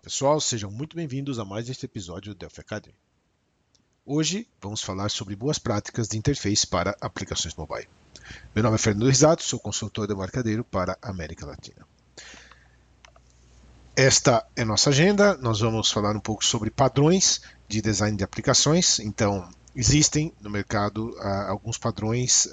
Pessoal, sejam muito bem-vindos a mais este episódio do Delphi Academy. Hoje vamos falar sobre boas práticas de interface para aplicações mobile. Meu nome é Fernando Risato, sou consultor de embarcadeiro para a América Latina. Esta é nossa agenda, nós vamos falar um pouco sobre padrões de design de aplicações. Então, existem no mercado alguns padrões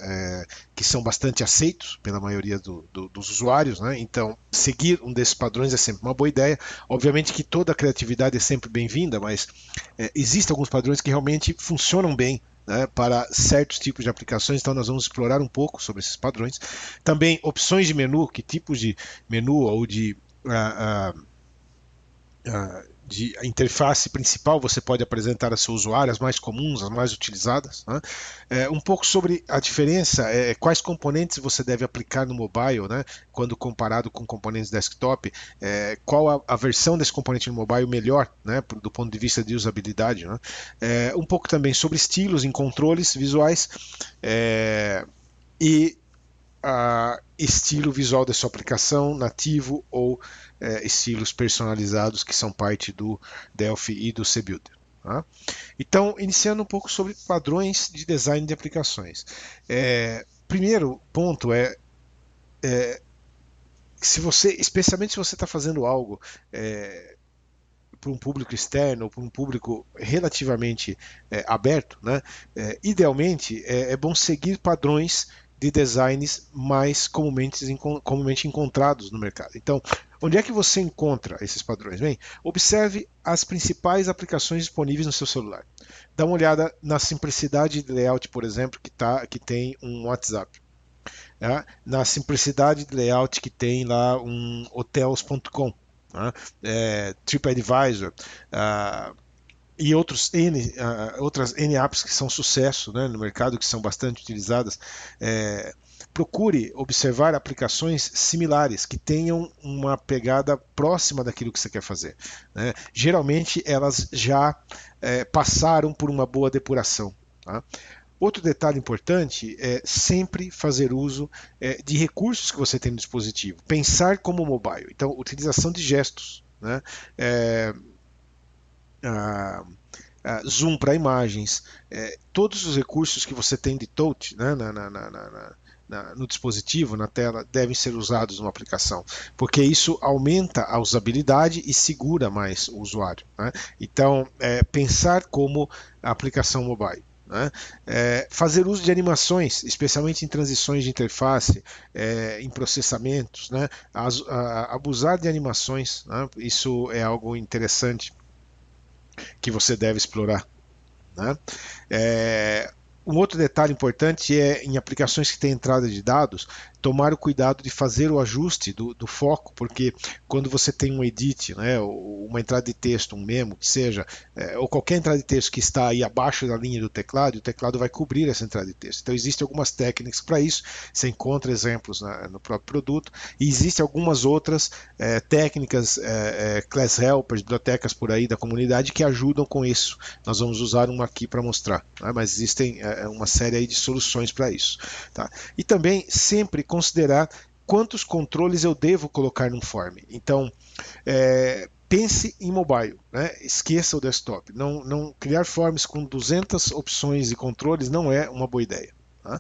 que são bastante aceitos pela maioria dos usuários, né? Então, seguir um desses padrões é sempre uma boa ideia. Obviamente que toda a criatividade é sempre bem-vinda, mas existem alguns padrões que realmente funcionam bem, né, para certos tipos de aplicações. Então nós vamos explorar um pouco sobre esses padrões. Também opções de menu, que tipos de menu ou de interface principal você pode apresentar a seu usuário, as mais comuns, as mais utilizadas, né? Um pouco sobre a diferença, quais componentes você deve aplicar no mobile, né, quando comparado com componentes desktop, qual a versão desse componente no mobile melhor, né, do ponto de vista de usabilidade, né? Um pouco também sobre estilos em controles visuais e estilo visual da sua aplicação, nativo ou estilos personalizados que são parte do Delphi e do CBuilder. Tá? Então, iniciando um pouco sobre padrões de design de aplicações. Primeiro ponto se você, especialmente se você está fazendo algo para um público externo ou para um público relativamente aberto, né? Idealmente é bom seguir padrões de designs mais comumente encontrados no mercado. Então, onde é que você encontra esses padrões? Bem, observe as principais aplicações disponíveis no seu celular. Dá uma olhada na simplicidade de layout, por exemplo, que tem um WhatsApp. Na simplicidade de layout que tem lá um hotels.com. TripAdvisor, e outras N apps que são sucesso, né, no mercado, que são bastante utilizadas. Procure observar aplicações similares, que tenham uma pegada próxima daquilo que você quer fazer, né? Geralmente elas já passaram por uma boa depuração. Tá? Outro detalhe importante é sempre fazer uso de recursos que você tem no dispositivo. Pensar como mobile. Então, utilização de gestos, né? Zoom para imagens, todos os recursos que você tem de touch, né, no dispositivo, na tela, devem ser usados numa aplicação, porque isso aumenta a usabilidade e segura mais o usuário, né? Então, pensar como a aplicação mobile. Né? Fazer uso de animações, especialmente em transições de interface, em processamentos, né? Abusar de animações, né? Isso é algo interessante que você deve explorar. Né? Um outro detalhe importante é em aplicações que têm entrada de dados, tomar o cuidado de fazer o ajuste do foco, porque quando você tem um edit, né, ou uma entrada de texto, um memo, que seja, ou qualquer entrada de texto que está aí abaixo da linha do teclado, o teclado vai cobrir essa entrada de texto. Então existem algumas técnicas para isso, você encontra exemplos no próprio produto, e existem algumas outras técnicas, class helpers, bibliotecas por aí da comunidade que ajudam com isso. Nós vamos usar uma aqui para mostrar, né, mas existem uma série aí de soluções para isso. Tá? E também sempre considerar quantos controles eu devo colocar num form. Então, pense em mobile, né? Esqueça o desktop. Não criar forms com 200 opções e controles não é uma boa ideia. Tá?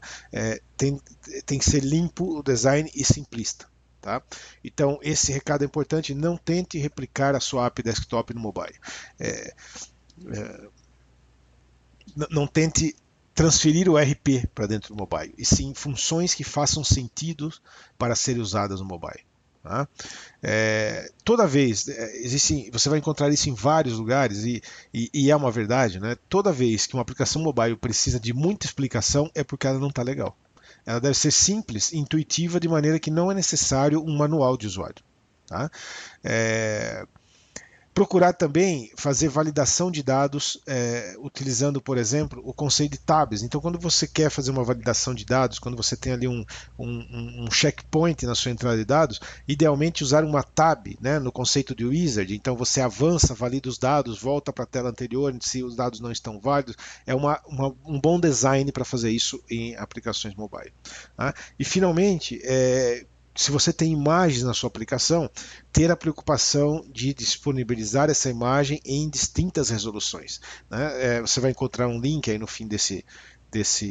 Tem que ser limpo o design e simplista. Tá? Então, esse recado é importante. Não tente replicar a sua app desktop no mobile. Não tente transferir o RP para dentro do mobile, e sim funções que façam sentido para serem usadas no mobile. Tá? Toda vez, você vai encontrar isso em vários lugares, e é uma verdade, né? Toda vez que uma aplicação mobile precisa de muita explicação, é porque ela não está legal. Ela deve ser simples, intuitiva, de maneira que não é necessário um manual de usuário. Tá? Procurar também fazer validação de dados utilizando, por exemplo, o conceito de tabs. Então, quando você quer fazer uma validação de dados, quando você tem ali um checkpoint na sua entrada de dados, idealmente usar uma tab, né, no conceito de wizard. Então, você avança, valida os dados, volta para a tela anterior, se os dados não estão válidos. É um bom design para fazer isso em aplicações mobile. Tá? E, finalmente, se você tem imagens na sua aplicação, ter a preocupação de disponibilizar essa imagem em distintas resoluções, né? Você vai encontrar um link aí no fim desse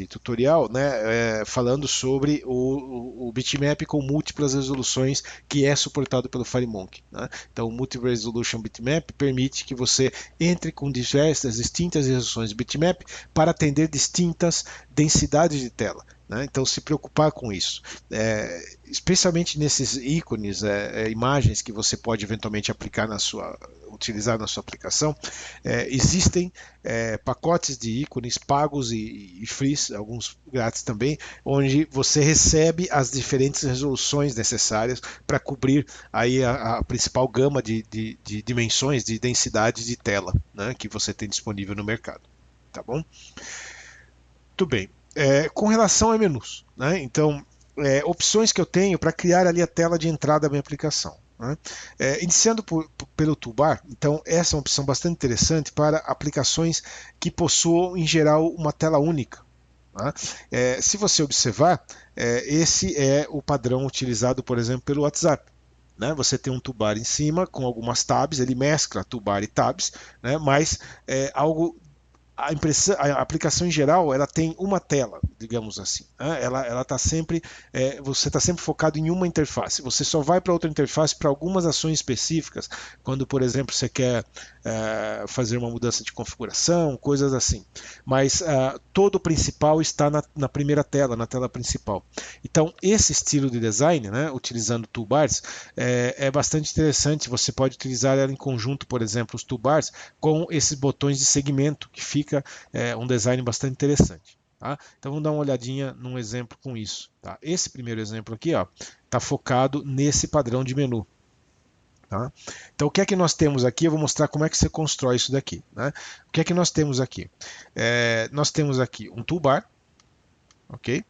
tutorial, né, falando sobre o bitmap com múltiplas resoluções que é suportado pelo FireMonkey, né? Então o Multi-Resolution Bitmap permite que você entre com distintas resoluções de bitmap para atender distintas densidades de tela. Então, se preocupar com isso, especialmente nesses ícones, imagens que você pode eventualmente utilizar na sua aplicação, existem pacotes de ícones pagos e free, alguns grátis também, onde você recebe as diferentes resoluções necessárias para cobrir aí a principal gama de dimensões, de densidade de tela, né, que você tem disponível no mercado. Tá bom? Muito bem. Com relação a menus, né? Então, opções que eu tenho para criar ali a tela de entrada da minha aplicação, né? Iniciando pelo toolbar, então essa é uma opção bastante interessante para aplicações que possuam em geral uma tela única, né? Se você observar, esse é o padrão utilizado, por exemplo, pelo WhatsApp, né? Você tem um toolbar em cima com algumas tabs, ele mescla toolbar e tabs, né? Mas algo a aplicação em geral ela tem uma tela, digamos assim, né? Ela está sempre, você está sempre focado em uma interface. Você só vai para outra interface para algumas ações específicas, quando, por exemplo, você quer fazer uma mudança de configuração, coisas assim. Mas todo o principal está na primeira tela, na tela principal. Então, esse estilo de design, né, utilizando toolbars, é bastante interessante. Você pode utilizar ela em conjunto, por exemplo, os toolbars com esses botões de segmento, que fica um design bastante interessante. Tá? Então vamos dar uma olhadinha num exemplo com isso. Tá? Esse primeiro exemplo aqui está focado nesse padrão de menu. Tá? Então o que é que nós temos aqui? Eu vou mostrar como é que você constrói isso daqui, né? O que é que nós temos aqui? Nós temos aqui um toolbar, ok?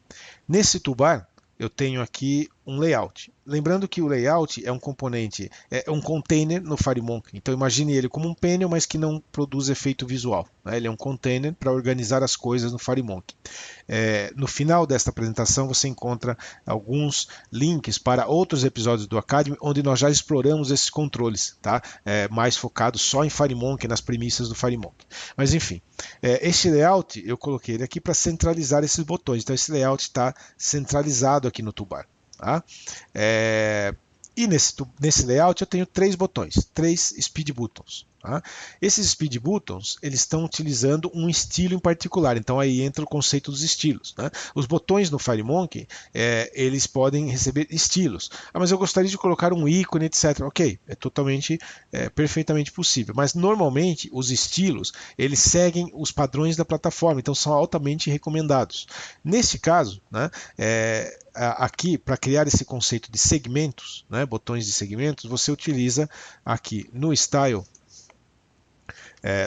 Nesse toolbar eu tenho aqui um layout. Lembrando que o layout é um componente, é um container no FireMonkey. Então imagine ele como um panel, mas que não produz efeito visual, né? Ele é um container para organizar as coisas no FireMonkey. No final desta apresentação você encontra alguns links para outros episódios do Academy, onde nós já exploramos esses controles, tá? Mais focado só em FireMonkey, nas premissas do FireMonkey. Mas enfim, este layout eu coloquei ele aqui para centralizar esses botões. Então esse layout está centralizado aqui no toolbar. Tá? E nesse layout eu tenho três botões, três speed buttons. Tá? Esses speed buttons eles estão utilizando um estilo em particular, então aí entra o conceito dos estilos. Né? Os botões no FireMonkey eles podem receber estilos. Mas eu gostaria de colocar um ícone, etc. Ok, é totalmente, perfeitamente possível. Mas normalmente os estilos eles seguem os padrões da plataforma, então são altamente recomendados. Neste caso, né, aqui para criar esse conceito de segmentos, né, botões de segmentos, você utiliza aqui no Style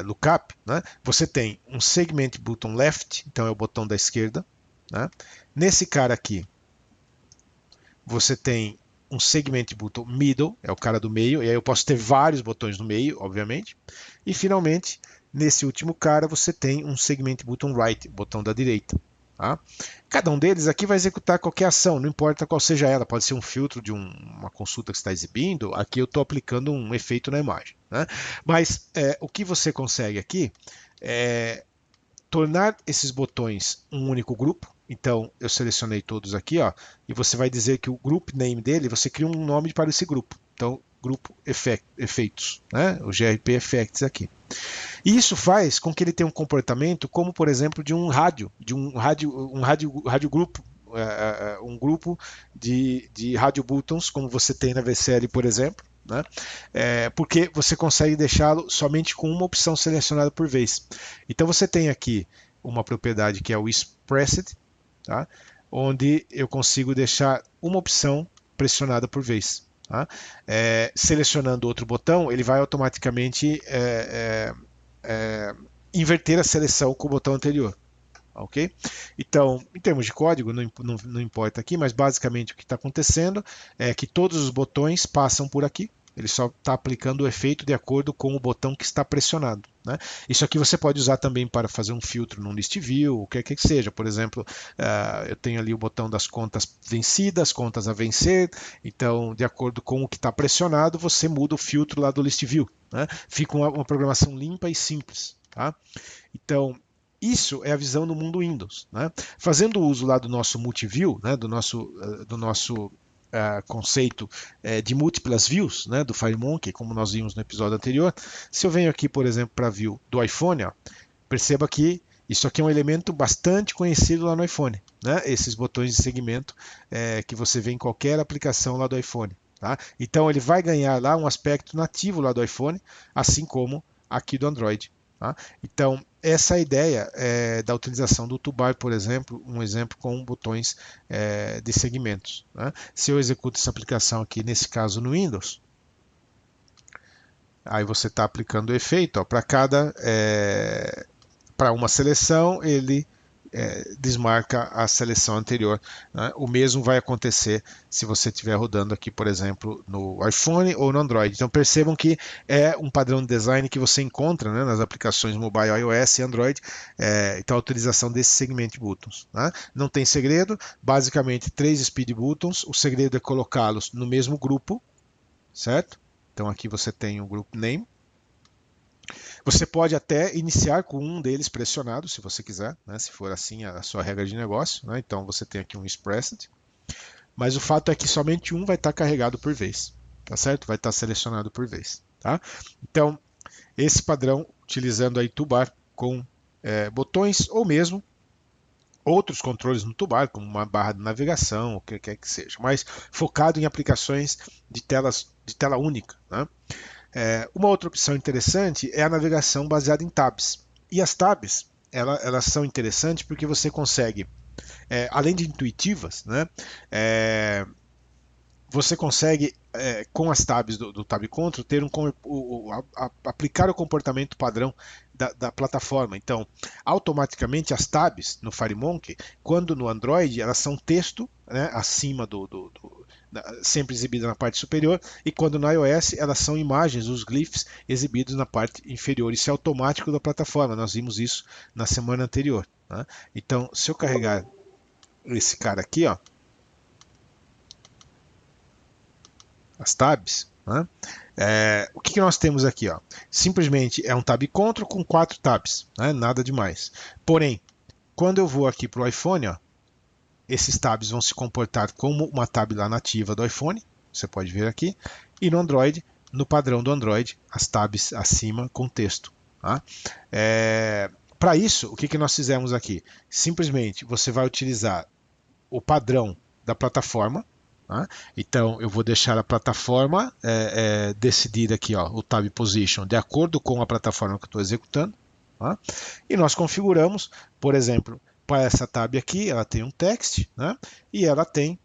Lookup, né, você tem um Segment Button Left, então é o botão da esquerda. Né? Nesse cara aqui, você tem um Segment Button Middle, é o cara do meio, e aí eu posso ter vários botões no meio, obviamente. E finalmente, nesse último cara, você tem um Segment Button Right, botão da direita. Tá? Cada um deles aqui vai executar qualquer ação, não importa qual seja ela, pode ser um filtro de uma consulta que está exibindo, aqui eu estou aplicando um efeito na imagem. Né? Mas o que você consegue aqui é tornar esses botões um único grupo. Então eu selecionei todos aqui, e você vai dizer que o group name dele, você cria um nome para esse grupo. Então, grupo efeitos, né? O GRP Effects aqui. E isso faz com que ele tenha um comportamento como, por exemplo, de um rádio grupo, um grupo de rádio buttons, como você tem na VCL, por exemplo, né? Porque você consegue deixá-lo somente com uma opção selecionada por vez. Então você tem aqui uma propriedade que é o Expressed, tá? Onde eu consigo deixar uma opção pressionada por vez. Tá? Selecionando outro botão, ele vai automaticamente inverter a seleção com o botão anterior. Ok? Então, em termos de código, não importa aqui, mas basicamente o que está acontecendo é que todos os botões passam por aqui. ele só está aplicando o efeito de acordo com o botão que está pressionado, né? Isso aqui você pode usar também para fazer um filtro no list view, o que quer que seja. Por exemplo, eu tenho ali o botão das contas vencidas, contas a vencer, então de acordo com o que está pressionado, você muda o filtro lá do list view, né? Fica uma programação limpa e simples, tá? Então, isso é a visão no mundo Windows, né? Fazendo uso lá do nosso multiview, né? do nosso conceito de múltiplas views, né? do FireMonkey, como nós vimos no episódio anterior. Se eu venho aqui, por exemplo, para a view do iPhone, ó, perceba que isso aqui é um elemento bastante conhecido lá no iPhone, né? Esses botões de segmento que você vê em qualquer aplicação lá do iPhone. Tá? Então ele vai ganhar lá um aspecto nativo lá do iPhone, assim como aqui do Android. Tá? Então, essa é a ideia da utilização do toolbar, por exemplo, um exemplo com botões de segmentos. Né? Se eu executo essa aplicação aqui, nesse caso no Windows, aí você está aplicando o efeito para uma seleção, ele desmarca a seleção anterior. Né? O mesmo vai acontecer se você estiver rodando aqui, por exemplo, no iPhone ou no Android. Então percebam que é um padrão de design que você encontra, né, nas aplicações mobile iOS e Android. Então a utilização desse segment buttons. Né? Não tem segredo, basicamente 3 speed buttons. O segredo é colocá-los no mesmo grupo, certo? Então aqui você tem o group name. Você pode até iniciar com um deles pressionado, se você quiser, né? Se for assim a sua regra de negócio. Né? Então você tem aqui um expressed, mas o fato é que somente um vai estar carregado por vez, tá certo? Vai estar selecionado por vez. Tá? Então, esse padrão, utilizando aí toolbar com botões ou mesmo outros controles no toolbar, como uma barra de navegação, o que quer que seja, mas focado em aplicações de tela única. Né? Uma outra opção interessante é a navegação baseada em tabs. E as tabs, elas são interessantes porque você consegue, além de intuitivas, né, você consegue, com as tabs do Tab Control, ter aplicar o comportamento padrão da plataforma. Então, automaticamente as tabs no FireMonkey, quando no Android, elas são texto, né, acima sempre exibida na parte superior, e quando no iOS elas são imagens, os glyphs exibidos na parte inferior. Isso é automático da plataforma, nós vimos isso na semana anterior. Né? Então, se eu carregar esse cara aqui, ó, as tabs, né? O que nós temos aqui? Ó? Simplesmente é um tab control com 4 tabs, né? Nada demais. Porém, quando eu vou aqui para o iPhone, ó, esses tabs vão se comportar como uma tab lá nativa do iPhone, você pode ver aqui, e no Android, no padrão do Android, as tabs acima com texto. Tá? Para isso, o que nós fizemos aqui? Simplesmente você vai utilizar o padrão da plataforma. Tá? Então eu vou deixar a plataforma decidir aqui, ó, o tab position de acordo com a plataforma que eu estou executando. Tá? E nós configuramos, por exemplo, para essa tab aqui, ela tem um text, né? E ela tem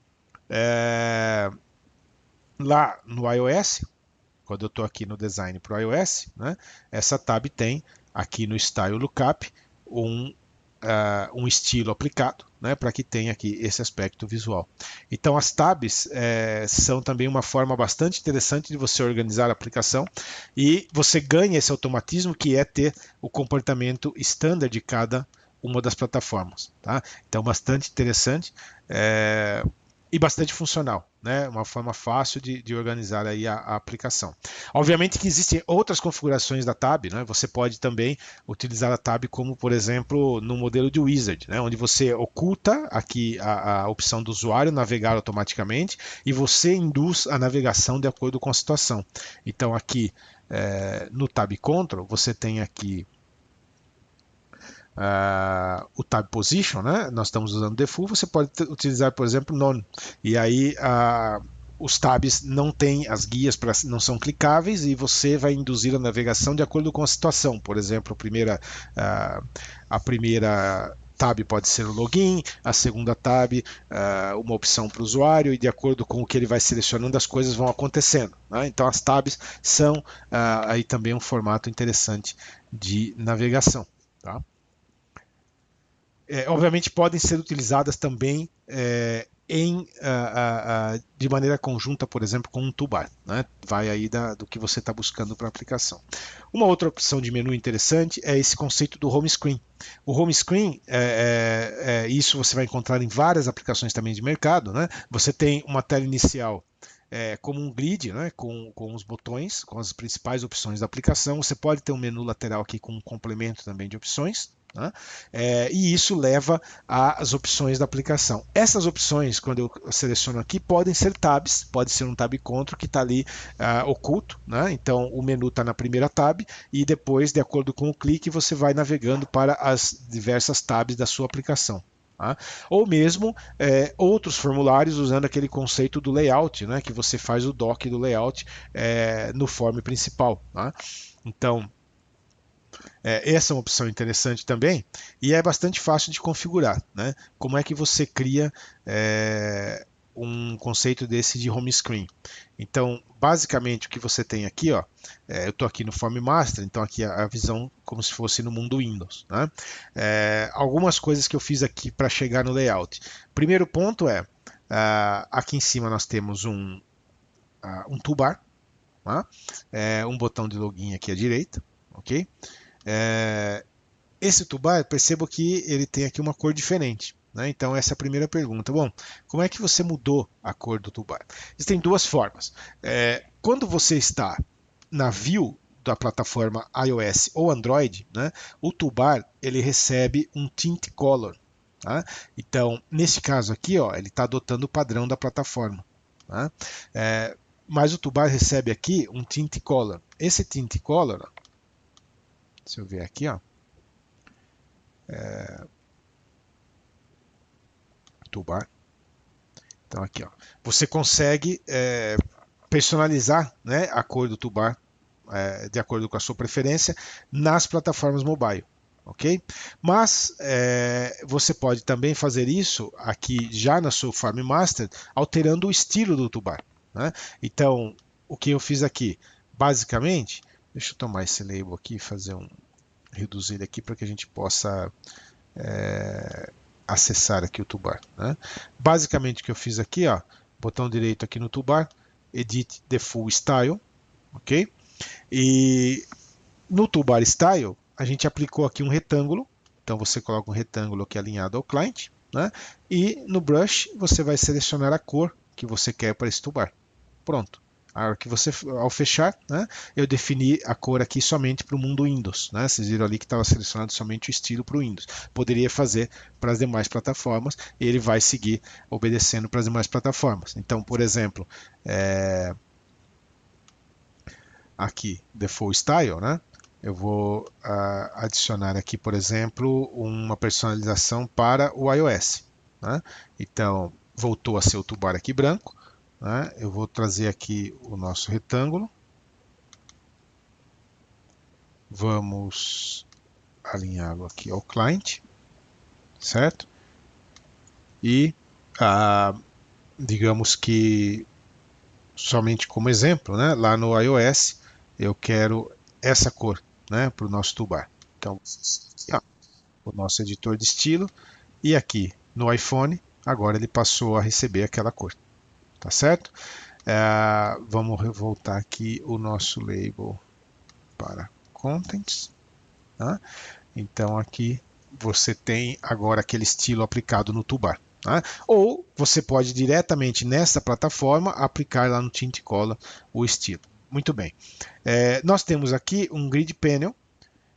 lá no iOS, quando eu estou aqui no design para o iOS, né? Essa tab tem aqui no Style Lookup um estilo aplicado, né, para que tenha aqui esse aspecto visual. Então as tabs são também uma forma bastante interessante de você organizar a aplicação e você ganha esse automatismo que é ter o comportamento standard de cada uma das plataformas. Tá? Então bastante interessante e bastante funcional, né? Uma forma fácil de organizar aí a aplicação. Obviamente que existem outras configurações da tab, né? Você pode também utilizar a tab como, por exemplo, no modelo de wizard, né? Onde você oculta aqui a opção do usuário navegar automaticamente e você induz a navegação de acordo com a situação. Então aqui no tab control você tem aqui o tab position, né? Nós estamos usando default, você pode utilizar, por exemplo, none, e aí os tabs não têm as guias, não são clicáveis e você vai induzir a navegação de acordo com a situação. Por exemplo, a primeira tab pode ser o login, a segunda tab uma opção para o usuário e de acordo com o que ele vai selecionando as coisas vão acontecendo. Né? Então as tabs são aí também um formato interessante de navegação. Tá? Obviamente podem ser utilizadas também de maneira conjunta, por exemplo, com um toolbar, né? Vai aí do que você está buscando para a aplicação. Uma outra opção de menu interessante é esse conceito do home screen. O home screen, isso você vai encontrar em várias aplicações também de mercado, né? Você tem uma tela inicial como um grid, né, com os botões, com as principais opções da aplicação. Você pode ter um menu lateral aqui com um complemento também de opções, né? E isso leva às opções da aplicação. Essas opções, quando eu seleciono aqui, podem ser tabs, pode ser um tab control que está ali oculto, né? Então o menu está na primeira tab e depois, de acordo com o clique, você vai navegando para as diversas tabs da sua aplicação. Tá? Ou mesmo outros formulários usando aquele conceito do layout, né, que você faz o dock do layout no form principal. Tá? Então, essa é uma opção interessante também e é bastante fácil de configurar. Né? Como é que você cria um conceito desse de home screen? Então, basicamente, o que você tem aqui, ó, eu estou aqui no Form Master, então aqui a visão como se fosse no mundo Windows. Né? Algumas coisas que eu fiz aqui para chegar no layout. Primeiro ponto aqui em cima nós temos um toolbar, tá? Um botão de login aqui à direita, ok? Esse toolbar, percebo que ele tem aqui uma cor diferente. Né? Então essa é a primeira pergunta. Bom, como é que você mudou a cor do toolbar? Existem duas formas. Quando você está na view da plataforma iOS ou Android, né, o toolbar ele recebe um tint color. Tá? Então, nesse caso aqui, ó, ele está adotando o padrão da plataforma. Tá? Mas o toolbar recebe aqui um tint color. Esse tint color, ó, se eu ver aqui, ó, toolbar. Então aqui, ó, você consegue personalizar, né, a cor do toolbar de acordo com a sua preferência nas plataformas mobile, ok? Mas você pode também fazer isso aqui já na sua Form Master, alterando o estilo do toolbar. Né? Então, o que eu fiz aqui, basicamente, deixa eu tomar esse label aqui e reduzir ele aqui para que a gente possa acessar aqui o toolbar. Né? Basicamente o que eu fiz aqui, ó, botão direito aqui no toolbar, Edit the Full Style, ok? E no toolbar Style, a gente aplicou aqui um retângulo, então você coloca um retângulo aqui alinhado ao client, né? E no Brush você vai selecionar a cor que você quer para esse toolbar. Pronto. Ao fechar, né, eu defini a cor aqui somente para o mundo Windows. Né? Vocês viram ali que estava selecionado somente o estilo para o Windows. Poderia fazer para as demais plataformas e ele vai seguir obedecendo para as demais plataformas. Então, por exemplo, aqui, Default Style, né? Eu vou adicionar aqui, por exemplo, uma personalização para o iOS. Né? Então, voltou a ser o toolbar aqui branco. Né? Eu vou trazer aqui o nosso retângulo. Vamos alinhá-lo aqui ao client, certo? E digamos que, somente como exemplo, né? Lá no iOS, eu quero essa cor, né? Para o nosso toolbar. Então, o nosso editor de estilo. E aqui no iPhone, agora ele passou a receber aquela cor. Tá certo? Vamos voltar aqui o nosso label para Contents. Tá? Então aqui você tem agora aquele estilo aplicado no toolbar. Tá? Ou você pode diretamente nessa plataforma aplicar lá no Tint Color o estilo. Muito bem. Nós temos aqui um Grid Panel.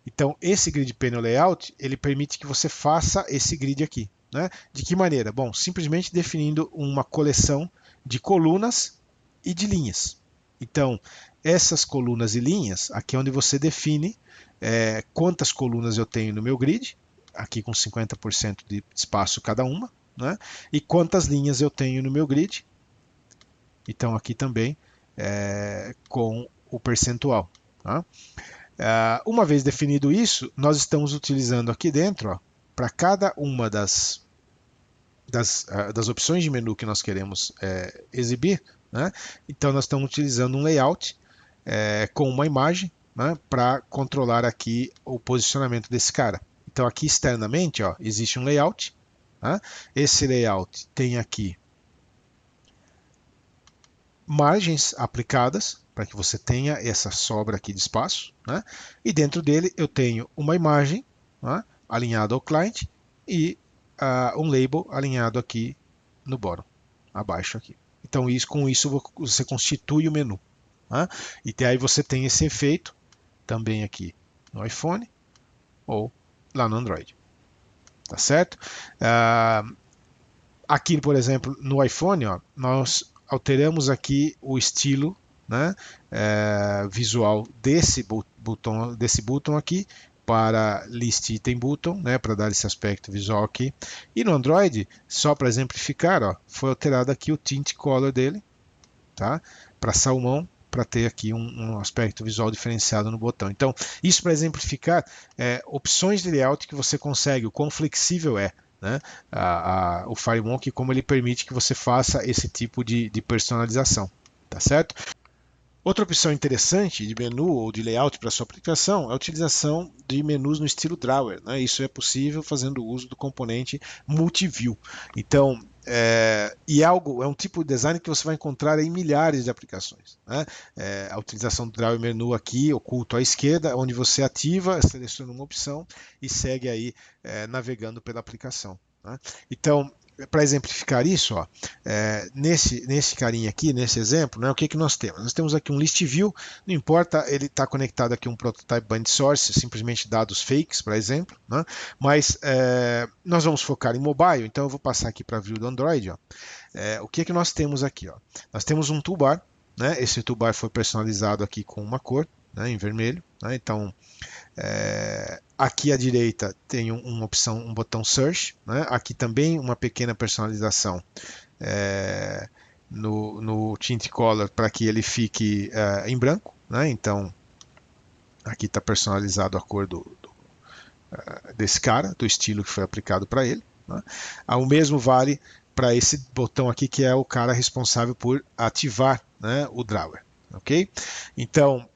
Então esse Grid Panel Layout ele permite que você faça esse grid aqui. Né? De que maneira? Bom, simplesmente definindo uma coleção de colunas e de linhas. Então, essas colunas e linhas, aqui é onde você define quantas colunas eu tenho no meu grid, aqui com 50% de espaço cada uma, né? E quantas linhas eu tenho no meu grid. Então, aqui também com o percentual. Tá? Uma vez definido isso, nós estamos utilizando aqui dentro, para cada uma das opções de menu que nós queremos exibir, né? Então nós estamos utilizando um layout com uma imagem, né, para controlar aqui o posicionamento desse cara. Então aqui externamente, ó, existe um layout. Né? Esse layout tem aqui margens aplicadas para que você tenha essa sobra aqui de espaço, né? E dentro dele eu tenho uma imagem, né, alinhada ao client e um label alinhado aqui no bottom, abaixo aqui. Então com isso você constitui o menu. Né? E aí você tem esse efeito também aqui no iPhone ou lá no Android. Tá certo? Aqui, por exemplo, no iPhone, ó, nós alteramos aqui o estilo, né, visual desse botão aqui para List Item Button, né, para dar esse aspecto visual aqui. E no Android, só para exemplificar, ó, foi alterado aqui o tint color dele, tá, para salmão, para ter aqui um aspecto visual diferenciado no botão. Então, isso para exemplificar opções de layout que você consegue, o quão flexível é, né, o FireMonkey, como ele permite que você faça esse tipo de personalização, tá certo? Outra opção interessante de menu ou de layout para sua aplicação é a utilização de menus no estilo Drawer. Né? Isso é possível fazendo uso do componente Multiview. Então, é um tipo de design que você vai encontrar em milhares de aplicações. Né? A utilização do Drawer menu aqui, oculto à esquerda, onde você ativa, seleciona uma opção e segue aí navegando pela aplicação. Né? Então, para exemplificar isso, ó, nesse carinha aqui, nesse exemplo, né, o que nós temos? Nós temos aqui um list view, não importa, ele está conectado aqui a um prototype bind source, simplesmente dados fakes, por exemplo, né, mas nós vamos focar em mobile, então eu vou passar aqui para a view do Android. Ó. O que nós temos aqui? Ó? Nós temos um toolbar, né, esse toolbar foi personalizado aqui com uma cor, né, em vermelho, né, então aqui à direita tem uma opção, um botão Search, né? Aqui também uma pequena personalização no Tint Color para que ele fique em branco, né? Então aqui está personalizado a cor desse cara, do estilo que foi aplicado para ele. Né? O mesmo vale para esse botão aqui que é o cara responsável por ativar, né, o drawer, ok? Então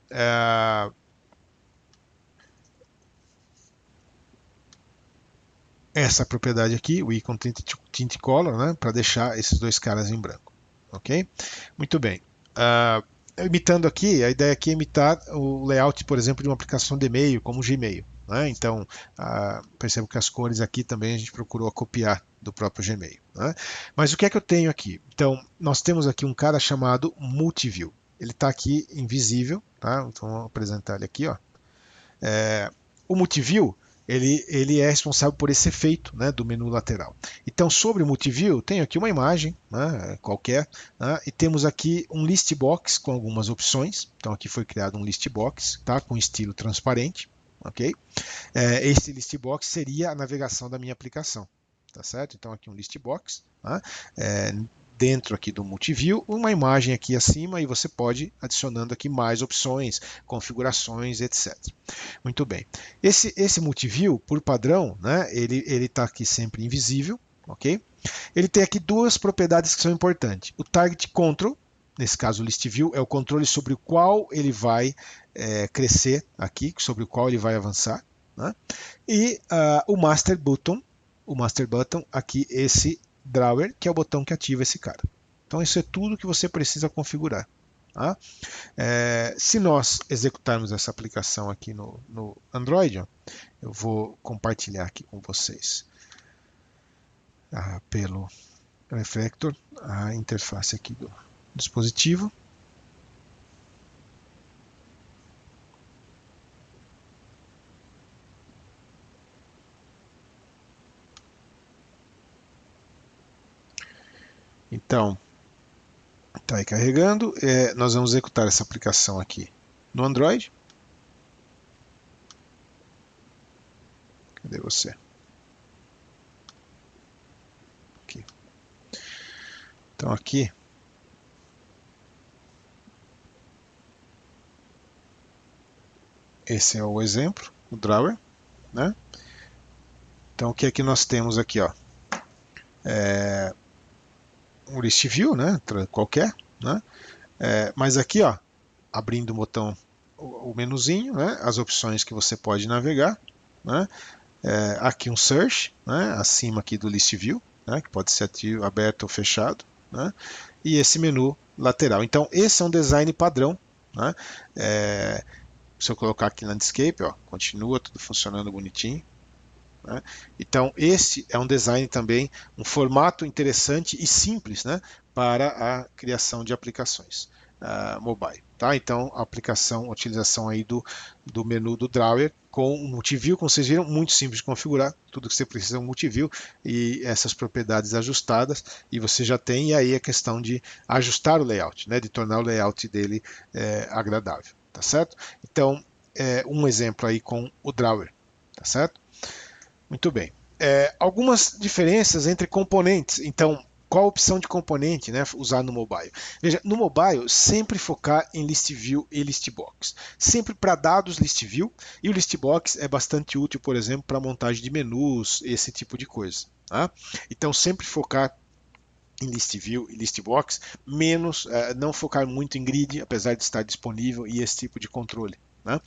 essa propriedade aqui, o Icon Tint Color, né, para deixar esses dois caras em branco. Ok? Muito bem. Imitando aqui, a ideia aqui é imitar o layout, por exemplo, de uma aplicação de e-mail, como o Gmail. Né? Então, percebo que as cores aqui também a gente procurou copiar do próprio Gmail. Né? Mas o que é que eu tenho aqui? Então, nós temos aqui um cara chamado Multiview. Ele está aqui invisível. Tá? Então, vou apresentar ele aqui. Ó. O Multiview, ele é responsável por esse efeito, né, do menu lateral. Então, sobre o Multiview, tenho aqui uma imagem, né, qualquer, né, e temos aqui um list box com algumas opções. Então, aqui foi criado um list box, tá, com estilo transparente. Ok? Esse list box seria a navegação da minha aplicação. Tá certo? Então, aqui um list box. Tá? Dentro aqui do Multiview, uma imagem aqui acima e você pode ir adicionando aqui mais opções, configurações, etc. Muito bem. Esse Multiview, por padrão, né, ele está aqui sempre invisível, ok? Ele tem aqui duas propriedades que são importantes. O Target Control, nesse caso o List View, é o controle sobre o qual ele vai crescer aqui, sobre o qual ele vai avançar. Né? E o Master Button, aqui esse Drawer, que é o botão que ativa esse cara. Então isso é tudo que você precisa configurar. Tá? Se nós executarmos essa aplicação aqui no Android, ó, eu vou compartilhar aqui com vocês pelo Reflector a interface aqui do dispositivo. Então, está aí carregando. Nós vamos executar essa aplicação aqui no Android. Cadê você? Aqui. Então aqui esse é o exemplo, o drawer, né? Então o que é que nós temos aqui, ó? Um list view, né? Qualquer, né? Mas aqui, ó, abrindo o botão, o menuzinho, né? As opções que você pode navegar, né? Aqui um search, né? Acima aqui do list view, né? Que pode ser ativo, aberto ou fechado, né? E esse menu lateral. Então, esse é um design padrão, né? Se eu colocar aqui Landscape, ó, continua tudo funcionando bonitinho. Né? Então, esse é um design também, um formato interessante e simples, né, para a criação de aplicações mobile. Tá? Então, a aplicação, a utilização aí do menu do Drawer com o multiview, como vocês viram, muito simples de configurar, tudo que você precisa é um multiview e essas propriedades ajustadas, e você já tem, e aí a questão de ajustar o layout, né, de tornar o layout dele agradável, tá certo? Então, um exemplo aí com o Drawer, tá certo? Muito bem. Algumas diferenças entre componentes. Então, qual a opção de componente, né, usar no mobile? Veja, no mobile, sempre focar em list view e list box. Sempre para dados list view, e o list box é bastante útil, por exemplo, para montagem de menus, esse tipo de coisa. Tá? Então, sempre focar em list view e list box, menos não focar muito em grid, apesar de estar disponível, e esse tipo de controle. Né?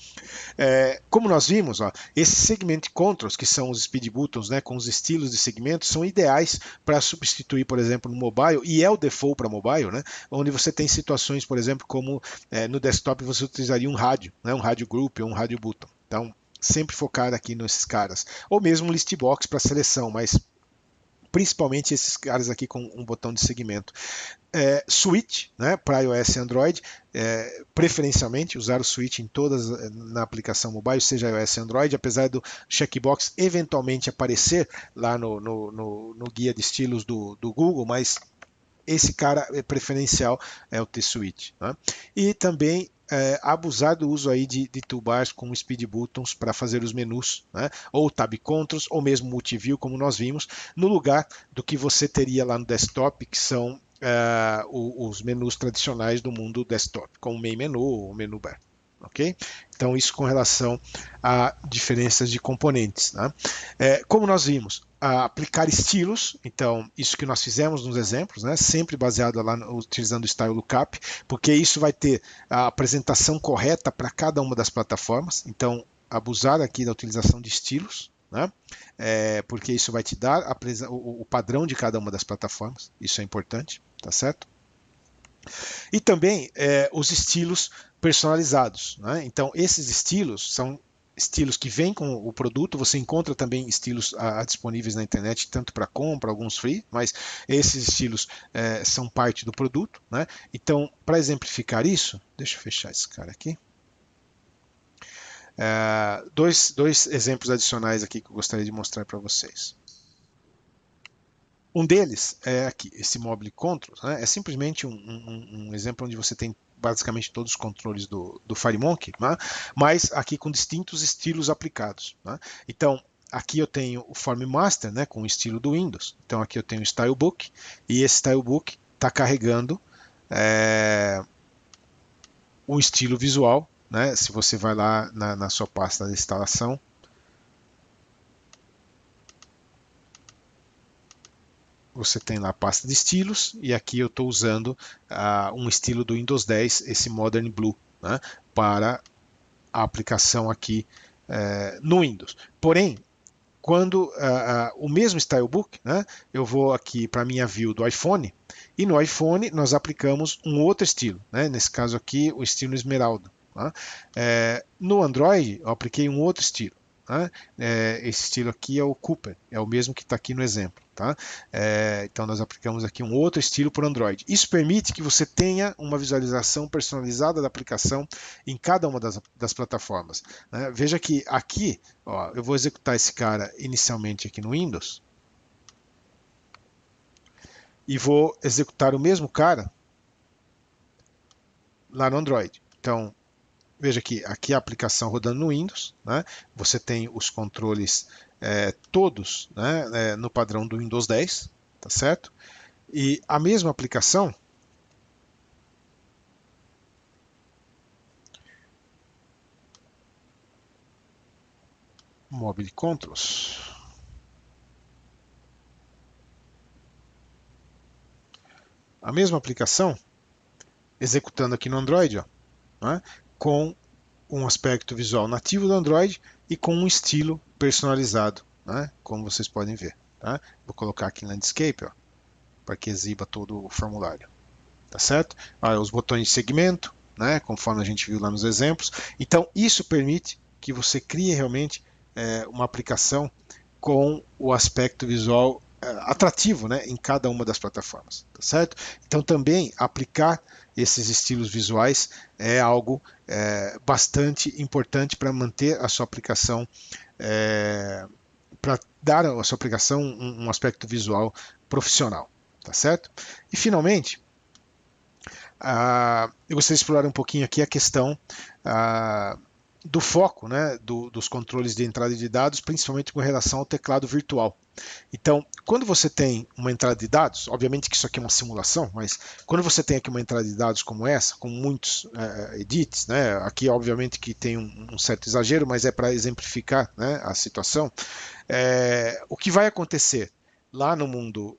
Como nós vimos, ó, esses segment controls, que são os speed buttons, né, com os estilos de segmento, são ideais para substituir, por exemplo, no mobile, e é o default para mobile, né, onde você tem situações, por exemplo, como no desktop você utilizaria um rádio, né, um rádio group ou um rádio button. Então, sempre focar aqui nesses caras. Ou mesmo um list box para seleção, mas principalmente esses caras aqui com um botão de segmento. Switch, né, para iOS e Android, preferencialmente usar o Switch em todas na aplicação mobile, seja iOS e Android, apesar do checkbox eventualmente aparecer lá no guia de estilos do Google, mas esse cara preferencial é o T-Switch. Né? E também abusar do uso aí de toolbars com speed buttons para fazer os menus, né? Ou tab controls, ou mesmo multiview, como nós vimos, no lugar do que você teria lá no desktop, que são os menus tradicionais do mundo desktop, como main menu ou menu bar. Okay? Então, isso com relação a diferenças de componentes. Né? Como nós vimos, aplicar estilos, então isso que nós fizemos nos exemplos, né? Sempre baseado lá utilizando o Style Lookup, porque isso vai ter a apresentação correta para cada uma das plataformas, então abusar aqui da utilização de estilos, né? Porque isso vai te dar o padrão de cada uma das plataformas, isso é importante, tá certo? E também os estilos personalizados. Né? Então, esses estilos são estilos que vêm com o produto, você encontra também estilos disponíveis na internet, tanto para compra, alguns free, mas esses estilos são parte do produto. Né? Então, para exemplificar isso, deixa eu fechar esse cara aqui. Dois exemplos adicionais aqui que eu gostaria de mostrar para vocês. Um deles é aqui, esse Mobile Controls, né? É simplesmente um exemplo onde você tem basicamente todos os controles do FireMonkey, né? Mas aqui com distintos estilos aplicados. Né? Então, aqui eu tenho o Form Master, né, com o estilo do Windows. Então, aqui eu tenho o Stylebook, e esse Stylebook está carregando um estilo visual. Né? Se você vai lá na sua pasta de instalação, você tem lá a pasta de estilos, e aqui eu estou usando um estilo do Windows 10, esse Modern Blue, né, para a aplicação aqui no Windows. Porém, quando o mesmo Stylebook, né, eu vou aqui para a minha view do iPhone, e no iPhone nós aplicamos um outro estilo, né, nesse caso aqui o estilo esmeralda. Tá? No Android eu apliquei um outro estilo. Tá? Esse estilo aqui é o Cooper, é o mesmo que está aqui no exemplo. Tá? Então nós aplicamos aqui um outro estilo para o Android. Isso permite que você tenha uma visualização personalizada da aplicação em cada uma das plataformas. Né? Veja que aqui, ó, eu vou executar esse cara inicialmente aqui no Windows e vou executar o mesmo cara lá no Android. Então, veja que aqui a aplicação rodando no Windows, né? Você tem os controles todos, né, no padrão do Windows 10, tá certo? E a mesma aplicação Mobile Controls, a mesma aplicação executando aqui no Android, ó, né, com um aspecto visual nativo do Android e com um estilo personalizado, né, como vocês podem ver. Tá? Vou colocar aqui em Landscape, para que exiba todo o formulário. Tá certo? Os botões de segmento, né, conforme a gente viu lá nos exemplos. Então, isso permite que você crie realmente uma aplicação com o aspecto visual atrativo, né, em cada uma das plataformas, tá certo? Então também aplicar esses estilos visuais é algo bastante importante para manter a sua aplicação, para dar à sua aplicação um aspecto visual profissional, tá certo? E finalmente, eu gostaria de explorar um pouquinho aqui a questão do foco, né, dos controles de entrada de dados, principalmente com relação ao teclado virtual. Então, quando você tem uma entrada de dados, obviamente que isso aqui é uma simulação, mas quando você tem aqui uma entrada de dados como essa, com muitos edits, né, aqui obviamente que tem um certo exagero, mas é para exemplificar, né, a situação, o que vai acontecer lá no mundo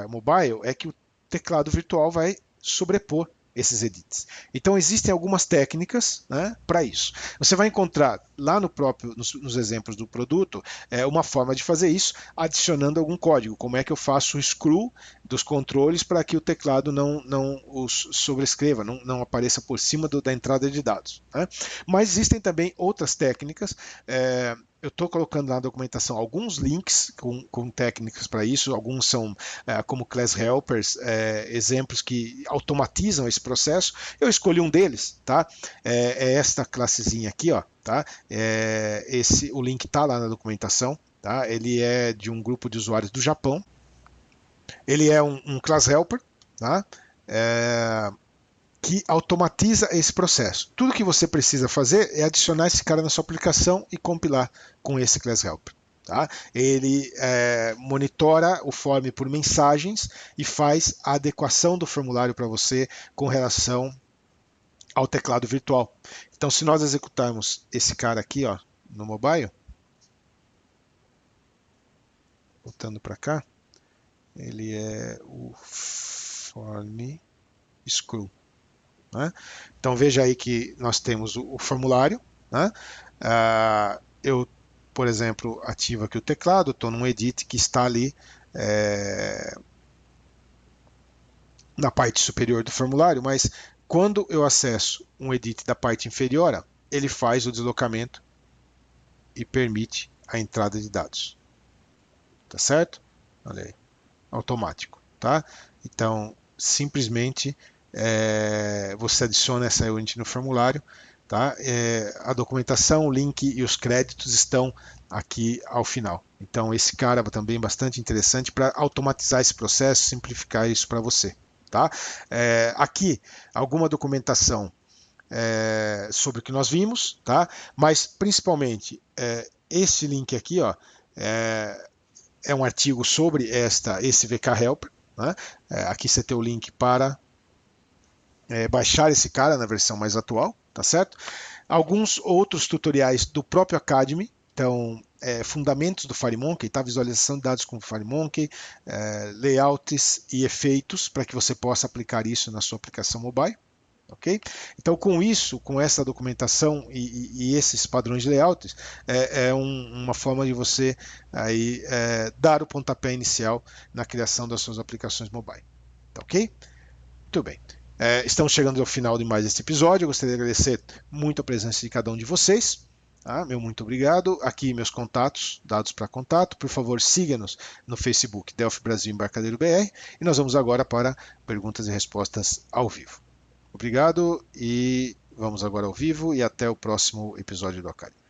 mobile é que o teclado virtual vai sobrepor esses edits. Então existem algumas técnicas, né, para isso. Você vai encontrar lá nos exemplos do produto uma forma de fazer isso adicionando algum código. Como é que eu faço o screw dos controles para que o teclado não os sobrescreva, não apareça por cima da entrada de dados, né? Mas existem também outras técnicas. Eu estou colocando na documentação alguns links com técnicas para isso, alguns são como class helpers, exemplos que automatizam esse processo. Eu escolhi um deles, tá? É esta classezinha aqui, ó, tá? O link está lá na documentação, tá? Ele é de um grupo de usuários do Japão. Ele é um class helper, tá? Que automatiza esse processo. Tudo que você precisa fazer é adicionar esse cara na sua aplicação e compilar com esse Class Helper. Tá? Ele monitora o form por mensagens e faz a adequação do formulário para você com relação ao teclado virtual. Então, se nós executarmos esse cara aqui, ó, no mobile, voltando para cá, ele é o form screw. Né? Então veja aí que nós temos o formulário, né? Eu, por exemplo, ativo aqui o teclado, estou num edit que está ali na parte superior do formulário, mas quando eu acesso um edit da parte inferior, ele faz o deslocamento e permite a entrada de dados. Tá certo? Olha aí, automático, tá? Então, simplesmente você adiciona essa unit no formulário, tá? A documentação, o link e os créditos estão aqui ao final. Então esse cara também é bastante interessante para automatizar esse processo, simplificar isso para você, tá? Aqui alguma documentação sobre o que nós vimos, tá? Mas principalmente este link aqui, ó, é um artigo sobre esse VK Helper, né? Aqui você tem o link para baixar esse cara na versão mais atual, tá certo? Alguns outros tutoriais do próprio Academy, então fundamentos do FireMonkey, tá? Visualização de dados com FireMonkey, layouts e efeitos para que você possa aplicar isso na sua aplicação mobile. Okay? Então, com isso, com essa documentação e esses padrões de layouts, uma forma de você aí, dar o pontapé inicial na criação das suas aplicações mobile. Tá ok? Muito bem. Estamos chegando ao final de mais este episódio. Eu gostaria de agradecer muito a presença de cada um de vocês. Tá? Meu muito obrigado. Aqui meus contatos, dados para contato. Por favor, siga-nos no Facebook Delphi Brasil Embarcadero BR. E nós vamos agora para perguntas e respostas ao vivo. Obrigado e vamos agora ao vivo e até o próximo episódio do Academy.